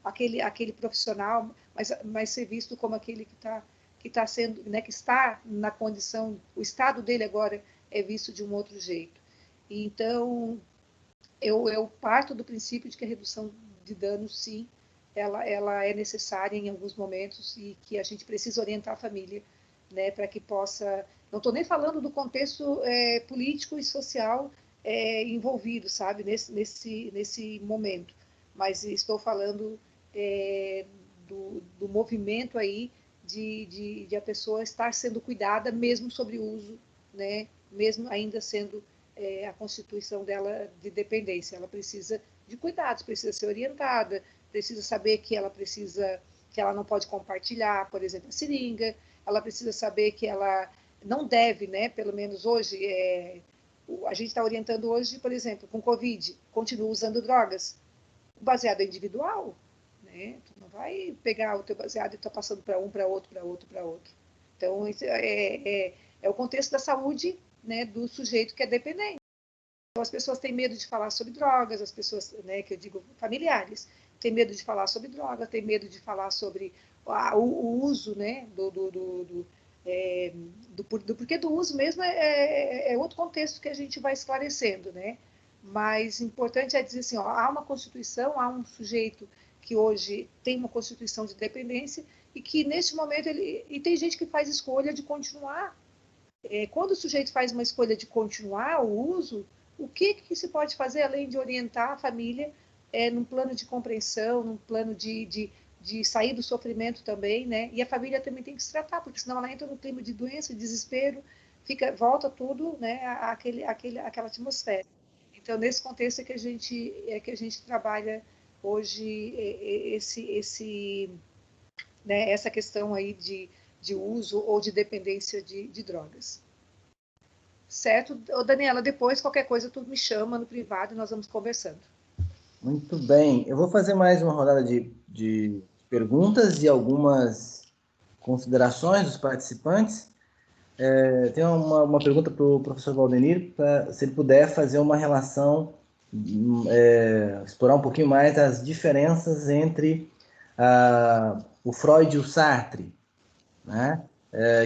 aquele profissional, mas ser visto como aquele que está sendo, né, que está na condição, o estado dele agora é visto de um outro jeito. Então, eu parto do princípio de que a redução de danos, sim, ela é necessária em alguns momentos e que a gente precisa orientar a família, né, para que possa... Não estou nem falando do contexto político e social envolvido, sabe, nesse momento, mas estou falando do movimento aí de a pessoa estar sendo cuidada, mesmo sobre o uso, né, mesmo ainda sendo a constituição dela de dependência. Ela precisa de cuidados, precisa ser orientada, precisa saber que ela não pode compartilhar, por exemplo, a seringa, ela precisa saber que ela não deve, né, pelo menos hoje, a gente está orientando hoje, por exemplo, com Covid, continua usando drogas. O baseado é individual, né? Tu não vai pegar o teu baseado e estar passando para um, para outro, para outro, para outro. Então, isso é o contexto da saúde, né, do sujeito que é dependente. Então, as pessoas têm medo de falar sobre drogas, as pessoas, né, que eu digo familiares, têm medo de falar sobre drogas, têm medo de falar sobre o uso, né, do porquê do uso mesmo é outro contexto que a gente vai esclarecendo, né? Mas importante é dizer assim, ó, há uma constituição, há um sujeito que hoje tem uma constituição de dependência e que neste momento e tem gente que faz escolha de continuar. Quando o sujeito faz uma escolha de continuar o uso, o que se pode fazer além de orientar a família num plano de compreensão, num plano de sair do sofrimento também, né? E a família também tem que se tratar, porque senão ela entra no clima de doença, de desespero, volta tudo, né, aquela atmosfera. Então, nesse contexto é que a gente trabalha hoje né, essa questão aí de uso ou de dependência de drogas. Certo? Ô, Daniela, depois, qualquer coisa, tu me chama no privado e nós vamos conversando. Muito bem. Eu vou fazer mais uma rodada de perguntas e algumas considerações dos participantes. Tem uma pergunta para o professor Valdenir, se ele puder fazer uma relação, explorar um pouquinho mais as diferenças entre o Freud e o Sartre, né?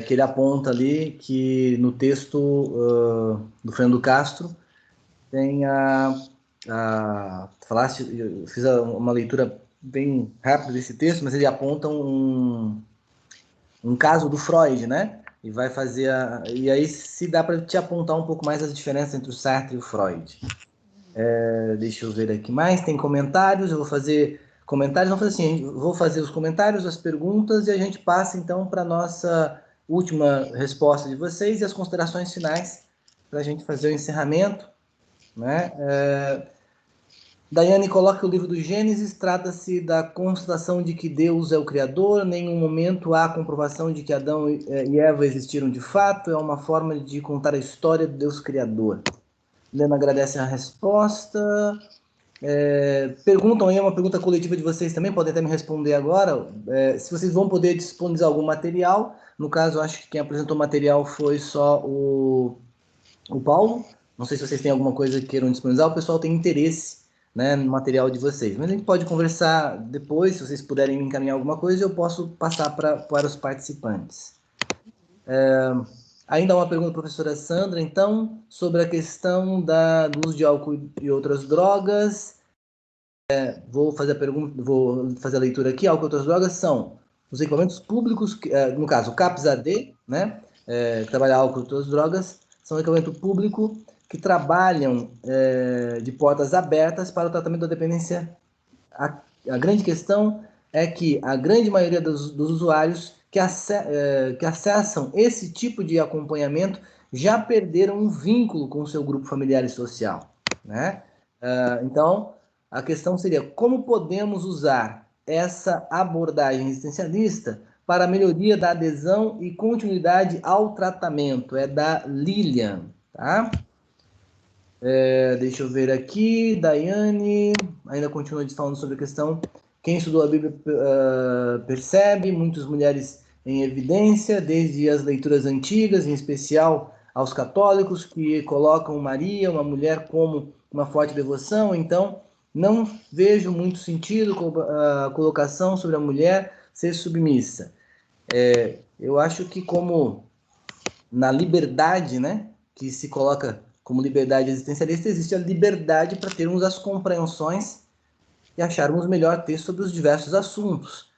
Que ele aponta ali que no texto do Fernando Castro tem eu fiz uma leitura bem rápida desse texto, mas ele aponta um caso do Freud, né? E vai fazer e aí se dá para te apontar um pouco mais as diferenças entre o Sartre e o Freud. Deixa eu ver aqui mais, tem comentários, eu vou fazer comentários, vamos fazer assim, vou fazer os comentários, as perguntas e a gente passa então para a nossa última resposta de vocês e as considerações finais para a gente fazer o encerramento, né? Daiane coloca que o livro do Gênesis trata-se da constatação de que Deus é o Criador, em nenhum momento há comprovação de que Adão e Eva existiram de fato, é uma forma de contar a história do Deus Criador. Helena agradece a resposta. Perguntam aí, uma pergunta coletiva de vocês também, podem até me responder agora, se vocês vão poder disponibilizar algum material. No caso, acho que quem apresentou o material foi só o Paulo. Não sei se vocês têm alguma coisa que queiram disponibilizar, o pessoal tem interesse, né, no material de vocês. Mas a gente pode conversar depois, se vocês puderem me encaminhar alguma coisa, eu posso passar para os participantes. Ainda uma pergunta da professora Sandra, então, sobre a questão do uso de álcool e outras drogas. Vou fazer a leitura aqui. Álcool e outras drogas são os equipamentos públicos, no caso, o CAPS-AD, né, que trabalha álcool e outras drogas, são um equipamento público que trabalham de portas abertas para o tratamento da dependência. A grande questão é que a grande maioria dos usuários que acessam esse tipo de acompanhamento já perderam um vínculo com o seu grupo familiar e social, né? Então, a questão seria como podemos usar essa abordagem existencialista para a melhoria da adesão e continuidade ao tratamento. É da Lilian, tá? Deixa eu ver aqui, Daiane, ainda continua falando sobre a questão, quem estudou a Bíblia percebe, muitas mulheres em evidência, desde as leituras antigas, em especial aos católicos, que colocam Maria, uma mulher, como uma forte devoção. Então, Não vejo muito sentido com a colocação sobre a mulher ser submissa. Eu acho que como na liberdade, né, que se coloca como liberdade existencialista, existe a liberdade para termos as compreensões e acharmos o melhor texto sobre os diversos assuntos.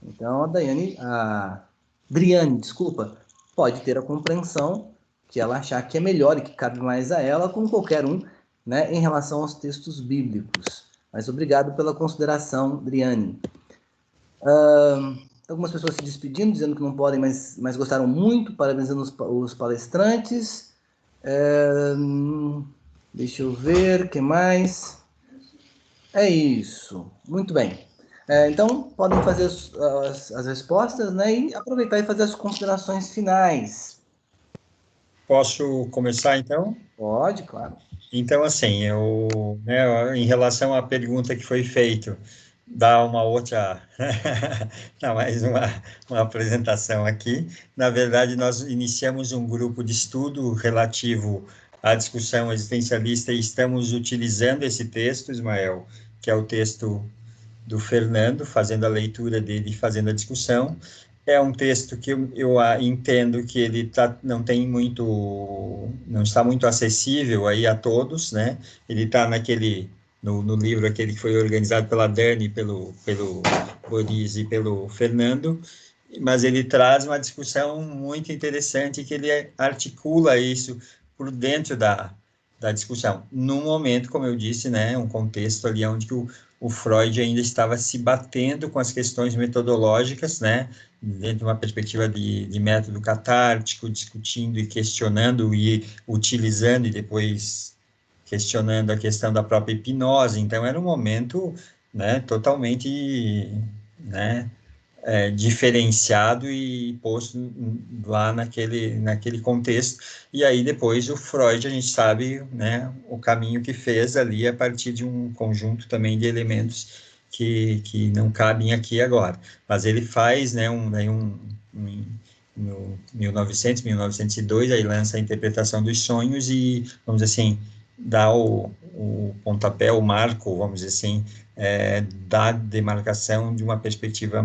Então a Driane, desculpa, pode ter a compreensão que ela achar que é melhor e que cabe mais a ela, como qualquer um, né, em relação aos textos bíblicos. Mas obrigado pela consideração, Driane. Algumas pessoas se despedindo, dizendo que não podem, mas gostaram muito, parabenizando os palestrantes. Deixa eu ver, o que mais? É isso, muito bem. Então, podem fazer as respostas, né, e aproveitar e fazer as considerações finais. Posso começar, então? Pode, claro. Então, assim, em relação à pergunta que foi feita, dar uma outra, não, mais uma apresentação aqui. Na verdade, nós iniciamos um grupo de estudo relativo à discussão existencialista e estamos utilizando esse texto, Ismael, que é o texto do Fernando, fazendo a leitura dele, fazendo a discussão. É um texto que eu entendo que ele não está muito acessível aí a todos, né? Ele está no livro aquele que foi organizado pela Dani, pelo Boris e pelo Fernando, mas ele traz uma discussão muito interessante que ele articula isso por dentro da discussão. Num momento, como eu disse, né, um contexto ali onde o Freud ainda estava se batendo com as questões metodológicas, né, dentro de uma perspectiva de método catártico, discutindo e questionando e utilizando e depois questionando a questão da própria hipnose. Então, era um momento, né, totalmente, né, diferenciado e posto lá naquele contexto. E aí, depois, o Freud, a gente sabe, né, o caminho que fez ali a partir de um conjunto também de elementos que não cabem aqui agora. Mas ele faz, né, no 1902, aí lança a interpretação dos sonhos e, vamos dizer assim, dá o pontapé, o marco, vamos dizer assim, da demarcação de uma perspectiva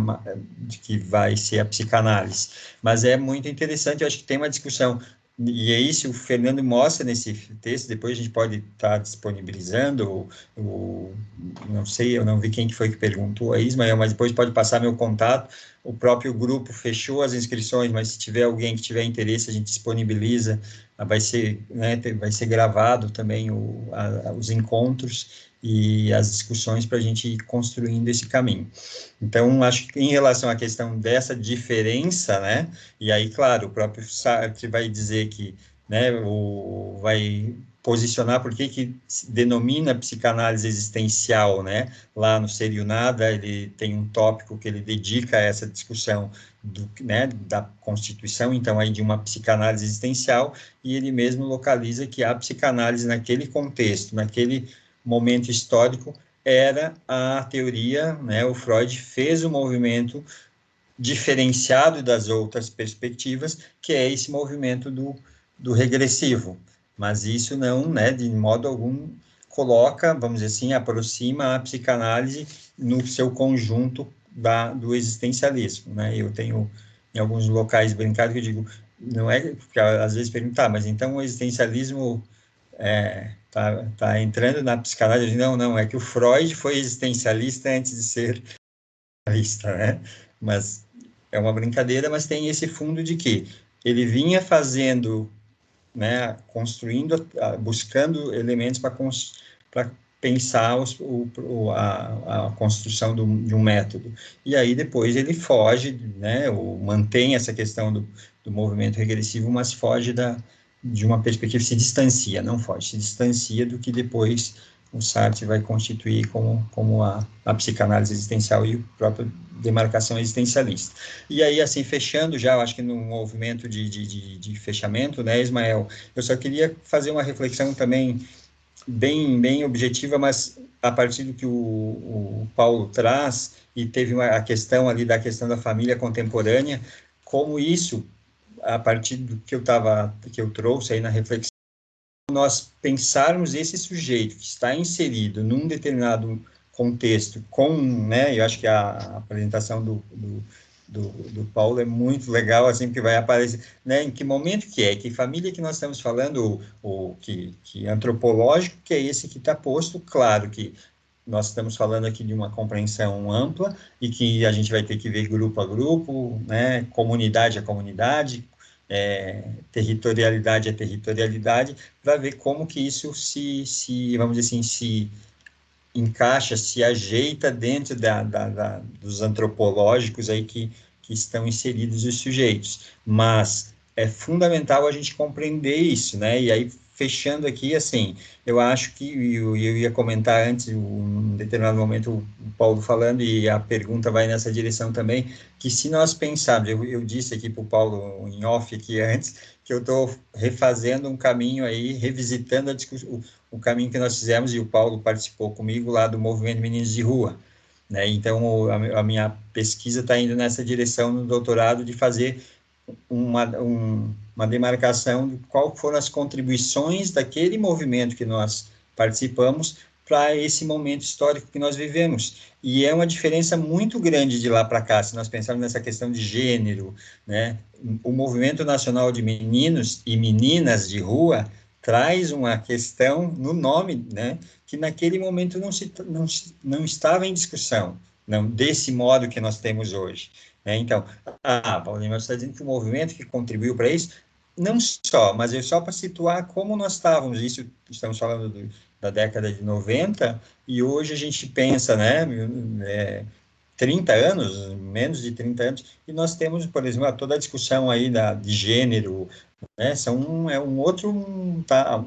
de que vai ser a psicanálise. Mas é muito interessante, eu acho que tem uma discussão, e é isso o Fernando mostra nesse texto, depois a gente pode estar disponibilizando, não sei, eu não vi quem que foi que perguntou a Ismael, mas depois pode passar meu contato, o próprio grupo fechou as inscrições, mas se tiver alguém que tiver interesse, a gente disponibiliza, vai ser, né, vai ser gravado também os encontros e as discussões para a gente ir construindo esse caminho. Então, acho que em relação à questão dessa diferença, né, e aí, claro, o próprio Sartre vai dizer que, né, vai posicionar por que se denomina psicanálise existencial, né, lá no Ser e o Nada, ele tem um tópico que ele dedica a essa discussão né, da constituição, então, aí de uma psicanálise existencial, e ele mesmo localiza que a psicanálise naquele contexto, naquele momento histórico, era a teoria, né, o Freud fez o movimento diferenciado das outras perspectivas, que é esse movimento do regressivo, mas isso não, né, de modo algum, coloca, vamos dizer assim, aproxima a psicanálise no seu conjunto do existencialismo, né, eu tenho em alguns locais brincado que eu digo, não é, porque às vezes perguntar, mas então o existencialismo tá entrando na psicanálise, não, é que o Freud foi existencialista antes de ser psicanalista, né, mas é uma brincadeira, mas tem esse fundo de que ele vinha fazendo, né, construindo, buscando elementos para pensar a construção de um método. E aí depois ele foge, né, ou mantém essa questão do movimento regressivo, mas foge de uma perspectiva, se distancia, não foge, se distancia do que depois o Sartre vai constituir como a psicanálise existencial e a própria demarcação existencialista. E aí, assim, fechando já, eu acho que no movimento de fechamento, né, Ismael, eu só queria fazer uma reflexão também bem objetiva, mas a partir do que o Paulo traz, e teve a questão ali da questão da família contemporânea, como isso, a partir do que eu trouxe aí na reflexão, nós pensarmos esse sujeito que está inserido num determinado contexto com, né, eu acho que a apresentação do Paulo é muito legal, assim, que vai aparecer, né, em que momento que é, que família que nós estamos falando, ou que antropológico, que é esse que está posto, claro que nós estamos falando aqui de uma compreensão ampla e que a gente vai ter que ver grupo a grupo, né, comunidade a comunidade, territorialidade a territorialidade, para ver como que isso vamos dizer assim, se encaixa, se ajeita dentro dos antropológicos aí que estão inseridos os sujeitos. Mas é fundamental a gente compreender isso, né? E aí, fechando aqui, assim, eu acho que, eu ia comentar antes, em determinado momento, o Paulo falando, e a pergunta vai nessa direção também, que se nós pensarmos, eu disse aqui para o Paulo em off aqui antes, que eu estou refazendo um caminho aí, revisitando a discussão, o caminho que nós fizemos, e o Paulo participou comigo lá do Movimento Meninos de Rua, né? Então, a minha pesquisa está indo nessa direção no doutorado, de fazer uma demarcação de qual foram as contribuições daquele movimento que nós participamos para esse momento histórico que nós vivemos. E é uma diferença muito grande de lá para cá, se nós pensarmos nessa questão de gênero, né? O Movimento Nacional de Meninos e Meninas de Rua traz uma questão no nome, né, que naquele momento não estava em discussão, não, desse modo que nós temos hoje. Né? Então, Paulinho, você está dizendo que o movimento que contribuiu para isso, não só, mas é só para situar como nós estávamos, isso estamos falando da década de 90, e hoje a gente pensa, né, 30 anos, menos de 30 anos, e nós temos, por exemplo, toda a discussão aí de gênero, né,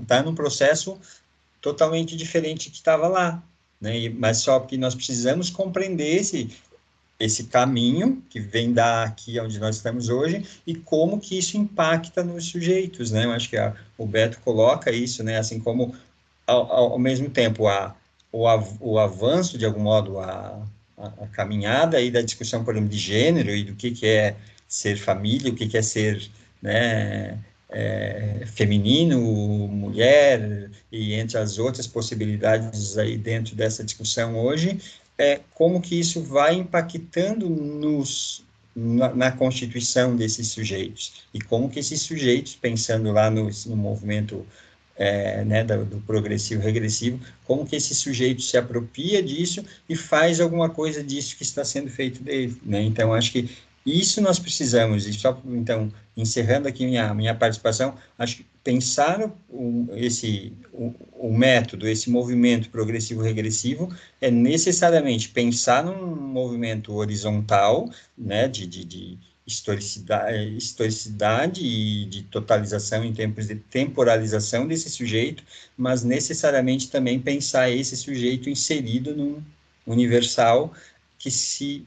tá num processo totalmente diferente que estava lá, né, mas só que nós precisamos compreender esse caminho que vem daqui onde nós estamos hoje e como que isso impacta nos sujeitos, né, eu acho que o Beto coloca isso, né, assim como ao mesmo tempo o avanço, de algum modo, a caminhada aí da discussão, por exemplo, de gênero e do que é ser família, o que é ser, né, feminino, mulher, e entre as outras possibilidades aí dentro dessa discussão hoje, como que isso vai impactando na constituição desses sujeitos, e como que esses sujeitos, pensando lá no movimento né, do progressivo regressivo, como que esse sujeito se apropria disso e faz alguma coisa disso que está sendo feito dele, né? Então, acho que isso nós precisamos, e só, então, encerrando aqui minha participação, acho que pensar o método, esse movimento progressivo-regressivo, é necessariamente pensar num movimento horizontal, né, de historicidade e de totalização em tempos de temporalização desse sujeito, mas necessariamente também pensar esse sujeito inserido num universal que se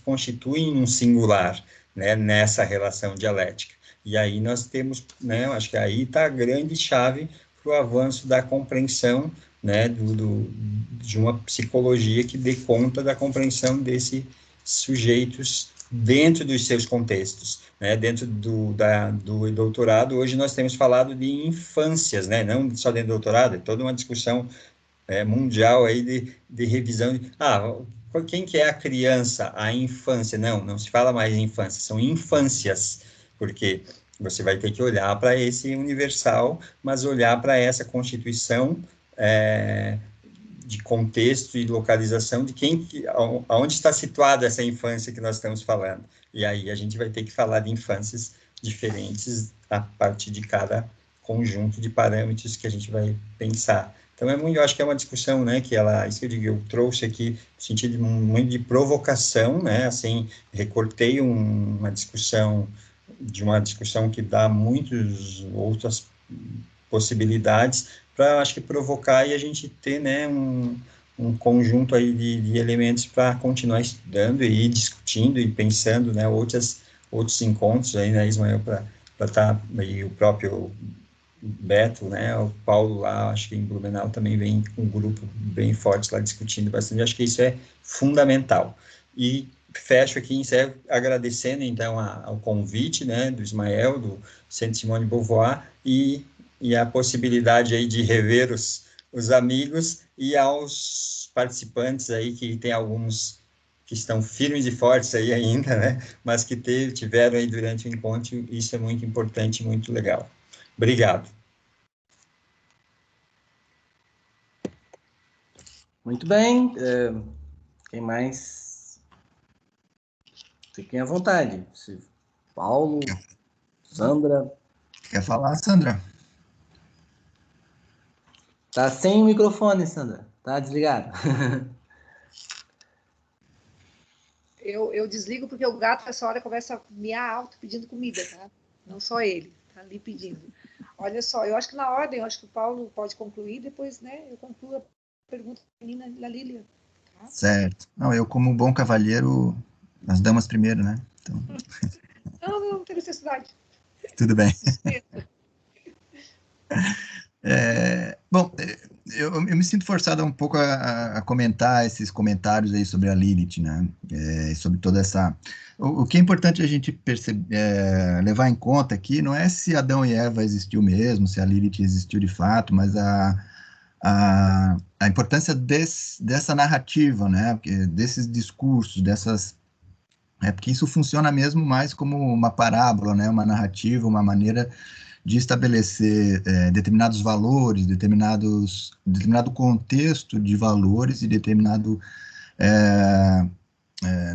constitui em um singular, né, nessa relação dialética. E aí nós temos, né, eu acho que aí está a grande chave para o avanço da compreensão, né, de uma psicologia que dê conta da compreensão desses sujeitos dentro dos seus contextos, né? Dentro do doutorado, hoje nós temos falado de infâncias, né? Não só dentro do doutorado, é toda uma discussão mundial aí de revisão. Quem que é a criança, a infância? Não se fala mais em infância, são infâncias, porque você vai ter que olhar para esse universal, mas olhar para essa constituição de contexto e localização de aonde está situada essa infância que nós estamos falando. E aí a gente vai ter que falar de infâncias diferentes a partir de cada conjunto de parâmetros que a gente vai pensar. Então, eu acho que é uma discussão, né, isso que eu digo, eu trouxe aqui, no sentido muito de provocação, né, assim, recortei uma discussão que dá muitas outras possibilidades, para, acho que, provocar e a gente ter, né, um conjunto aí de elementos para continuar estudando e discutindo e pensando, né, outros encontros aí, né, Ismael, para estar, e o próprio Beto, né, o Paulo lá, acho que em Blumenau também vem um grupo bem forte lá discutindo bastante, acho que isso é fundamental. E fecho aqui, encerro agradecendo, então, ao convite, né, do Ismael, do Centro Simone de Beauvoir, e e a possibilidade aí de rever os amigos, e aos participantes aí, que tem alguns que estão firmes e fortes aí ainda, né? Mas que tiveram aí durante o encontro, isso é muito importante, muito legal. Obrigado. Muito bem. Quem mais? Fiquem à vontade. Paulo, Sandra. Quer falar, Sandra? Tá sem o microfone, Sandra. Tá desligado. Eu desligo porque o gato, essa hora, começa a miar alto pedindo comida, tá? Não só ele, tá ali pedindo. Olha só, eu acho que na ordem, eu acho que o Paulo pode concluir, depois, né, eu concluo a pergunta da menina, da Lília. Tá? Certo. Não, eu, como bom cavalheiro, as damas primeiro, né? Então, Não tem necessidade. tudo bem. Dispensa. Bom, eu me sinto forçado um pouco a comentar esses comentários aí sobre a Lilith, né? Sobre toda essa... O que é importante a gente levar em conta aqui não é se Adão e Eva existiu mesmo, se a Lilith existiu de fato, mas a importância dessa narrativa, né? Desses discursos, porque isso funciona mesmo mais como uma parábola, né? Uma narrativa, uma maneira de estabelecer determinados valores, determinado contexto de valores e determinado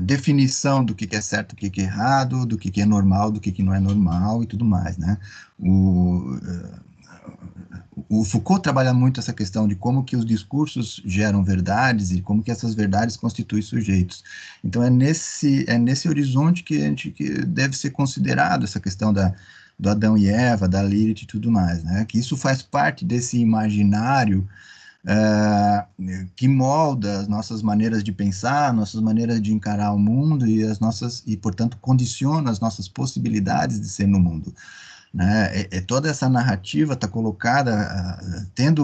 definição do que é certo, do que é errado, do que é normal, do que não é normal e tudo mais, né? O Foucault trabalha muito essa questão de como que os discursos geram verdades e como que essas verdades constituem sujeitos. Então, é nesse horizonte que deve ser considerado essa questão do Adão e Eva, da Lilith e tudo mais, né? Que isso faz parte desse imaginário que molda as nossas maneiras de pensar, nossas maneiras de encarar o mundo e, portanto, condiciona as nossas possibilidades de ser no mundo. Né? Toda essa narrativa está colocada tendo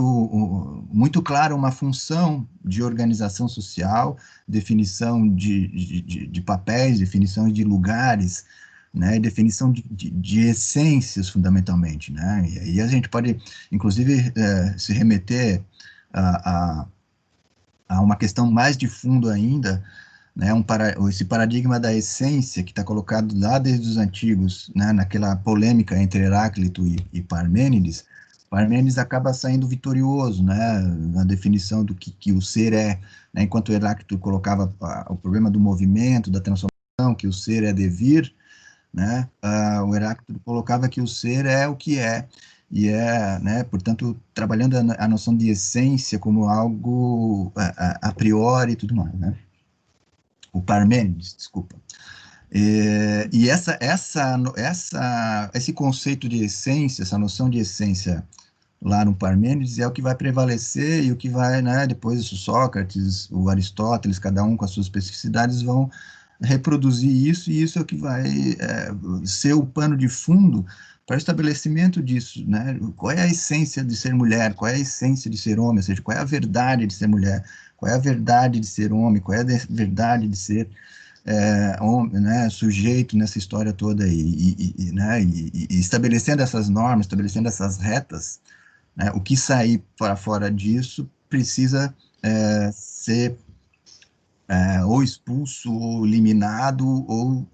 muito claro uma função de organização social, definição de papéis, definição de lugares, né? Definição de essências, fundamentalmente. Né? E a gente pode, inclusive, se remeter a uma questão mais de fundo ainda, né, esse paradigma da essência que está colocado lá desde os antigos, né, naquela polêmica entre Heráclito e Parmênides. Parmênides acaba saindo vitorioso, né, na definição do que o ser é, né, enquanto Heráclito colocava o problema do movimento, da transformação, que o ser é devir, né, o Heráclito colocava que o ser é o que é, e né, portanto, trabalhando a noção de essência como algo a priori e tudo mais, né. O Parmênides, desculpa. E esse conceito de essência, essa noção de essência lá no Parmênides é o que vai prevalecer e o que vai, né, depois o Sócrates, o Aristóteles, cada um com as suas especificidades vão reproduzir isso, e isso é o que vai ser o pano de fundo para o estabelecimento disso, né? Qual é a essência de ser mulher, qual é a essência de ser homem, ou seja, qual é a verdade de ser mulher, qual é a verdade de ser homem, qual é a verdade de ser homem, né, sujeito nessa história toda aí, né, e estabelecendo essas normas, estabelecendo essas retas, né, o que sair para fora disso precisa ser ou expulso, ou eliminado, ou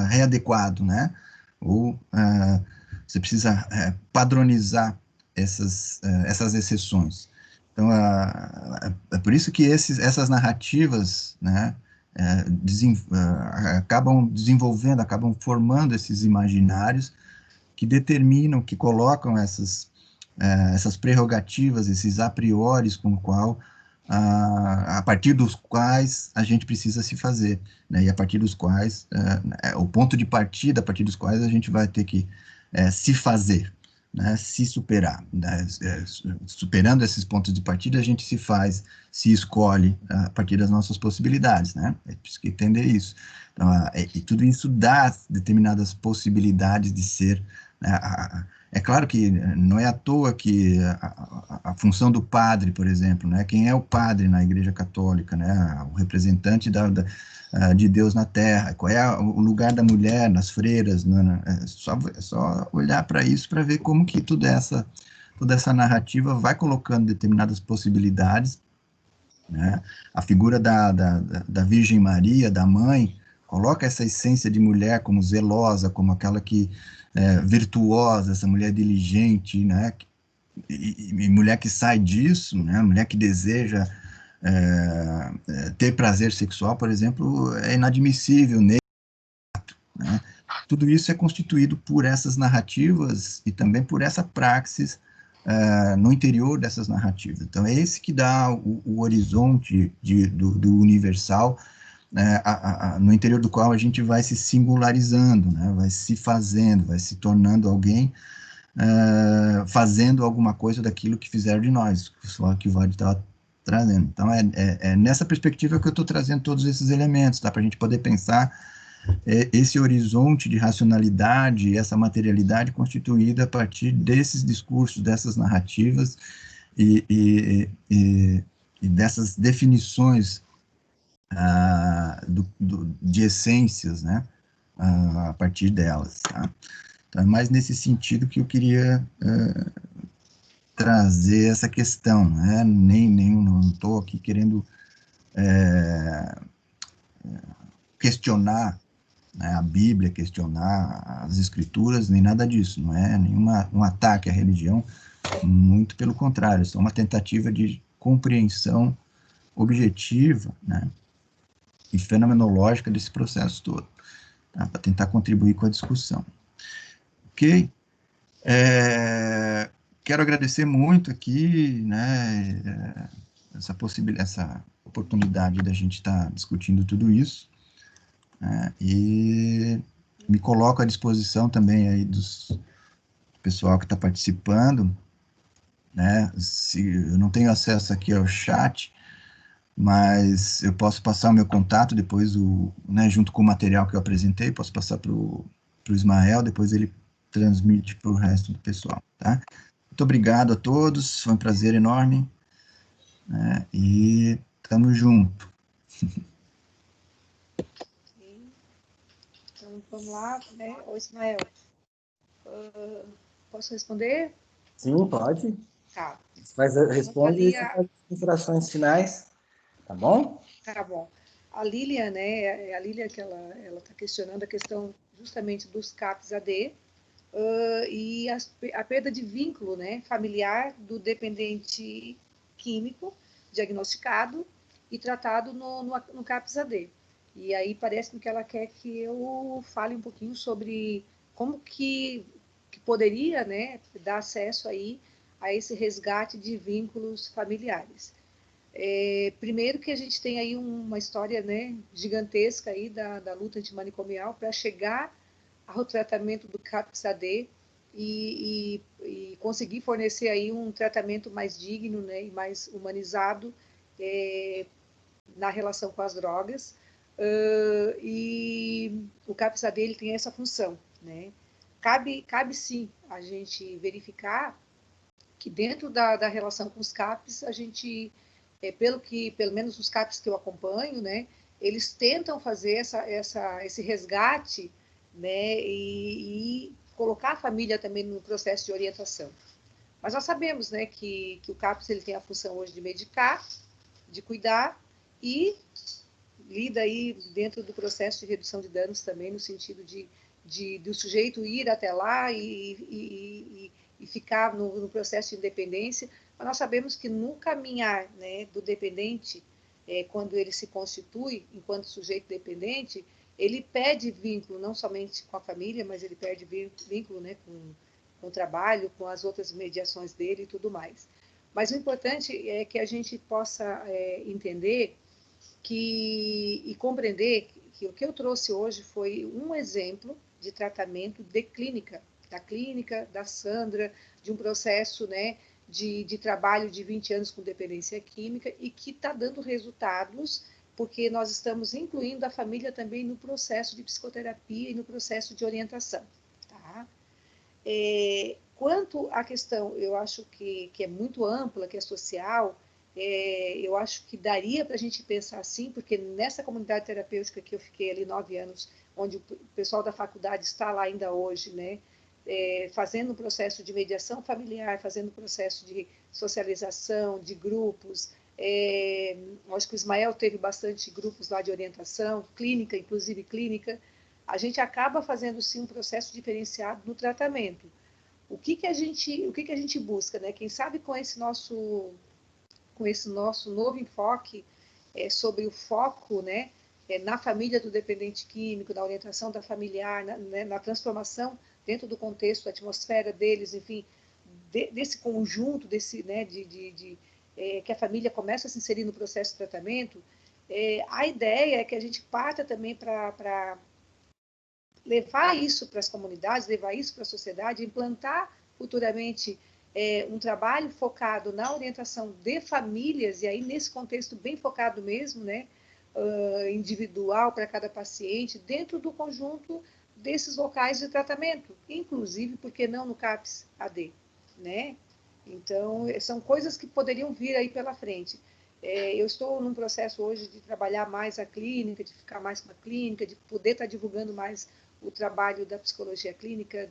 readequado, né, ou você precisa padronizar essas exceções. Então, é por isso que essas narrativas, né, acabam desenvolvendo, acabam formando esses imaginários que determinam, que colocam essas prerrogativas, esses a priori com o qual, a partir dos quais a gente precisa se fazer, né, e a partir dos quais, o ponto de partida, a partir dos quais a gente vai ter que se fazer, né, se superar, né, superando esses pontos de partida, a gente se escolhe a partir das nossas possibilidades, né, é preciso entender isso. Então, e tudo isso dá determinadas possibilidades de ser, né, é claro que não é à toa que a função do padre, por exemplo, né, quem é o padre na Igreja Católica, né, o representante de Deus na Terra, qual é o lugar da mulher nas freiras, né, é só olhar para isso para ver como que toda essa toda essa narrativa vai colocando determinadas possibilidades, né? A figura da Virgem Maria, da mãe, coloca essa essência de mulher como zelosa, como aquela que virtuosa, essa mulher diligente, né? E mulher que sai disso, né? Mulher que deseja ter prazer sexual, por exemplo, é inadmissível, né? Tudo isso é constituído por essas narrativas e também por essa praxis no interior dessas narrativas. Então, é esse que dá o horizonte do universal, no interior do qual a gente vai se singularizando, né? Vai se fazendo, vai se tornando alguém, fazendo alguma coisa daquilo que fizeram de nós, só que o Wade estava trazendo. Então, é nessa perspectiva que eu estou trazendo todos esses elementos, para a gente poder pensar esse horizonte de racionalidade, essa materialidade constituída a partir desses discursos, dessas narrativas e dessas definições de essências, né, a partir delas. Tá? Então, é mais nesse sentido que eu queria trazer essa questão, né? Não estou aqui querendo questionar, né, a Bíblia, questionar as Escrituras, nem nada disso, não é um ataque à religião, muito pelo contrário, é uma tentativa de compreensão objetiva, né, e fenomenológica desse processo todo, tá, para tentar contribuir com a discussão. Ok? Quero agradecer muito aqui, né, essa oportunidade da gente estar discutindo tudo isso, e me coloco à disposição também aí do pessoal que está participando, né? Se eu não tenho acesso aqui ao chat, mas eu posso passar o meu contato depois, né, junto com o material que eu apresentei, posso passar para o Ismael, depois ele transmite para o resto do pessoal, tá? Muito obrigado a todos, foi um prazer enorme, né? E estamos juntos. Então, vamos lá, né? Ô, Ismael, posso responder? Sim, pode. Tá. Mas responde e as considerações finais, tá bom? Tá bom. A Lilian, né? A Lilian que ela está questionando a questão justamente dos CAPS-AD e a perda de vínculo, né, familiar do dependente químico diagnosticado e tratado no CAPS-AD. E aí parece-me que ela quer que eu fale um pouquinho sobre como que poderia, né, dar acesso aí a esse resgate de vínculos familiares. Primeiro que a gente tem aí uma história, né, gigantesca aí da luta antimanicomial para chegar ao tratamento do CAPS-AD e conseguir fornecer aí um tratamento mais digno, né, e mais humanizado na relação com as drogas. E o CAPS-AD ele tem essa função, né? Cabe sim a gente verificar que dentro da relação com os CAPs, a gente, pelo menos os CAPs que eu acompanho, né, eles tentam fazer esse resgate, né, e colocar a família também no processo de orientação. Mas nós sabemos, né, que o CAPS ele tem a função hoje de medicar, de cuidar e lida aí dentro do processo de redução de danos também, no sentido do sujeito ir até lá e ficar no processo de independência. Mas nós sabemos que no caminhar, né, do dependente, quando ele se constitui enquanto sujeito dependente, ele perde vínculo não somente com a família, mas ele perde vínculo, né, com o trabalho, com as outras mediações dele e tudo mais. Mas o importante é que a gente possa entender e compreender que o que eu trouxe hoje foi um exemplo de tratamento de clínica, da clínica da Sandra, de um processo, né, de trabalho de 20 anos com dependência química e que está dando resultados, porque nós estamos incluindo a família também no processo de psicoterapia e no processo de orientação. Tá? Quanto à questão, eu acho que é muito ampla, que é social, eu acho que daria para a gente pensar assim, porque nessa comunidade terapêutica que eu fiquei ali 9 anos, onde o pessoal da faculdade está lá ainda hoje, né, fazendo um processo de mediação familiar, fazendo um processo de socialização, de grupos. Acho que o Ismael teve bastante grupos lá de orientação, clínica, inclusive clínica. A gente acaba fazendo, sim, um processo diferenciado no tratamento. O que a gente busca, né? Quem sabe com esse nosso novo enfoque sobre o foco, né, na família do dependente químico, na orientação da familiar, na transformação dentro do contexto, da atmosfera deles, enfim, desse conjunto, né, que a família começa a se inserir no processo de tratamento, a ideia é que a gente parta também para levar isso para as comunidades, levar isso para a sociedade, implantar futuramente um trabalho focado na orientação de famílias, e aí nesse contexto bem focado mesmo, né, individual para cada paciente, dentro do conjunto desses locais de tratamento, inclusive, por que não no CAPS AD, né? Então, são coisas que poderiam vir aí pela frente. Eu estou num processo hoje de trabalhar mais a clínica, de ficar mais com a clínica, de poder estar divulgando mais o trabalho da psicologia clínica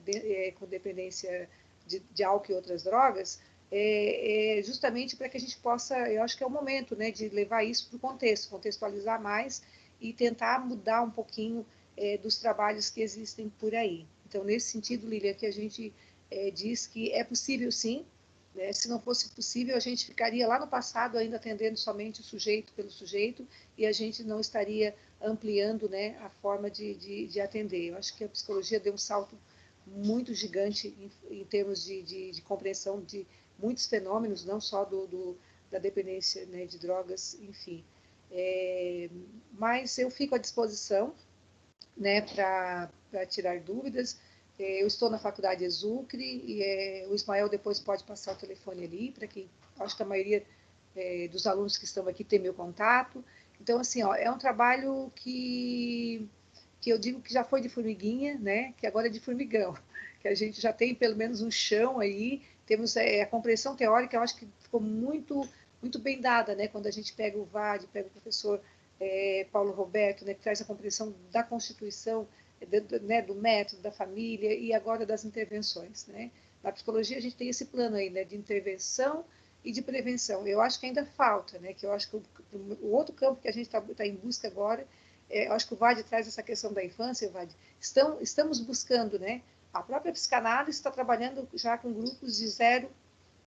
com dependência de álcool e outras drogas, justamente para que a gente possa, eu acho que é o momento, né, de levar isso para o contexto, contextualizar mais e tentar mudar um pouquinho dos trabalhos que existem por aí. Então, nesse sentido, Lília, que a gente diz que é possível sim, né? Se não fosse possível, a gente ficaria lá no passado ainda atendendo somente o sujeito pelo sujeito e a gente não estaria ampliando, né, a forma de atender. Eu acho que a psicologia deu um salto muito gigante em termos de compreensão de muitos fenômenos, não só da dependência, né, de drogas, enfim. Mas eu fico à disposição, né, para tirar dúvidas. Eu estou na faculdade Exucre e o Ismael depois pode passar o telefone ali, para que acho que a maioria dos alunos que estão aqui tem meu contato. Então, assim, ó, é um trabalho que eu digo que já foi de formiguinha, né, que agora é de formigão, que a gente já tem pelo menos um chão aí, temos a compreensão teórica, eu acho que ficou muito, muito bem dada, né, quando a gente pega o VAD, pega o professor Paulo Roberto, né, que traz a compreensão da Constituição, né, do método, da família e agora das intervenções, né. Na psicologia a gente tem esse plano aí, né, de intervenção e de prevenção. Eu acho que ainda falta, né, que eu acho que o outro campo que a gente está em busca agora, eu acho que o VAD traz essa questão da infância, VAD. Estamos buscando, né, a própria psicanálise está trabalhando já com grupos de 0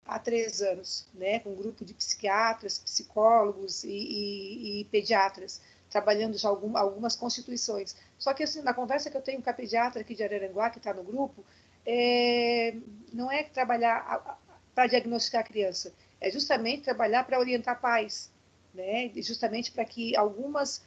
a 3 anos, né, com um grupo de psiquiatras, psicólogos e pediatras, trabalhando já algumas constituições. Só que, assim, na conversa que eu tenho com a pediatra aqui de Araranguá, que está no grupo, não é trabalhar para diagnosticar a criança, é justamente trabalhar para orientar pais, né, justamente para que alguns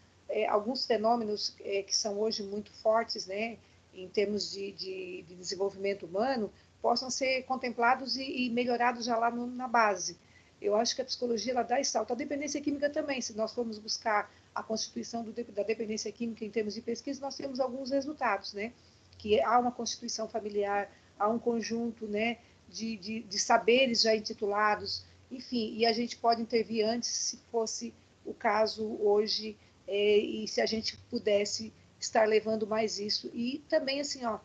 fenômenos que são hoje muito fortes, né, em termos de desenvolvimento humano, possam ser contemplados e melhorados já lá na base. Eu acho que a psicologia ela dá esse salto. A dependência química também, se nós formos buscar a constituição da dependência química em termos de pesquisa, nós temos alguns resultados, né? Que há uma constituição familiar, há um conjunto, né, de saberes já intitulados, enfim, e a gente pode intervir antes, se fosse o caso hoje, e se a gente pudesse estar levando mais isso. E também, assim, ó,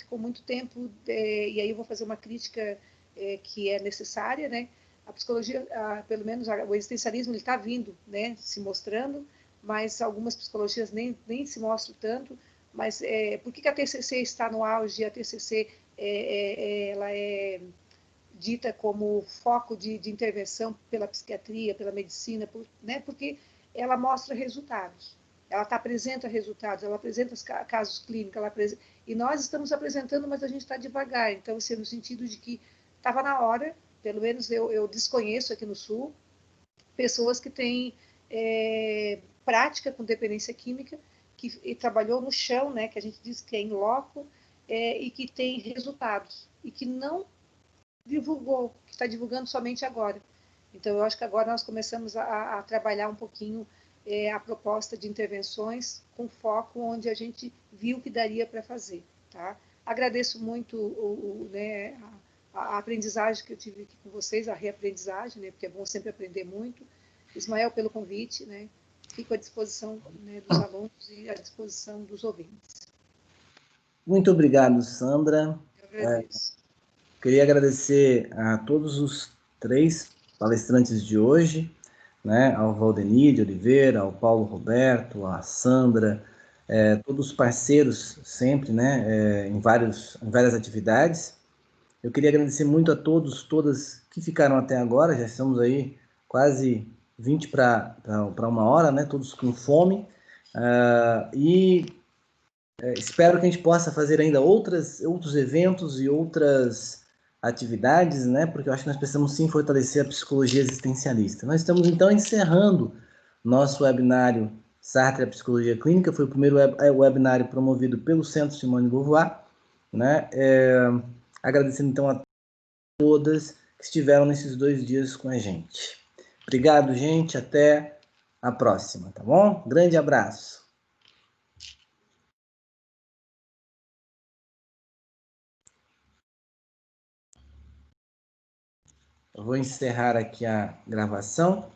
ficou muito tempo, e aí eu vou fazer uma crítica que é necessária, né? A psicologia, pelo menos o existencialismo, ele está vindo, né, se mostrando, mas algumas psicologias nem se mostram tanto. Mas por que a TCC está no auge? A TCC ela é dita como foco de intervenção pela psiquiatria, pela medicina, né? Porque ela mostra resultados. Ela apresenta resultados, ela apresenta casos clínicos, e nós estamos apresentando, mas a gente está devagar. Então, assim, no sentido de que estava na hora, pelo menos eu desconheço aqui no Sul, pessoas que têm prática com dependência química, que trabalhou no chão, né, que a gente diz que é in loco, e que tem resultados, e que não divulgou, que está divulgando somente agora. Então, eu acho que agora nós começamos a trabalhar um pouquinho a proposta de intervenções com foco onde a gente viu que daria para fazer. Tá? Agradeço muito né, a aprendizagem que eu tive aqui com vocês, a reaprendizagem, né, porque é bom sempre aprender muito. Ismael, pelo convite, né, fico à disposição, né, dos alunos e à disposição dos ouvintes. Muito obrigado, Sandra. Eu agradeço. Queria agradecer a todos os 3 palestrantes de hoje, né, ao Valdenir de Oliveira, ao Paulo Roberto, à Sandra, todos os parceiros sempre, né, em várias atividades. Eu queria agradecer muito a todos, todas que ficaram até agora, já estamos aí quase 20 para 1 hora, né, todos com fome, espero que a gente possa fazer ainda outros eventos e outras atividades, né? Porque eu acho que nós precisamos sim fortalecer a psicologia existencialista. Nós estamos então encerrando nosso webinário Sartre e a Psicologia Clínica. Foi o primeiro webinário promovido pelo Centro Simone de Beauvoir, né? Agradecendo então a todas que estiveram nesses 2 dias com a gente. Obrigado, gente. Até a próxima, tá bom? Grande abraço. Eu vou encerrar aqui a gravação.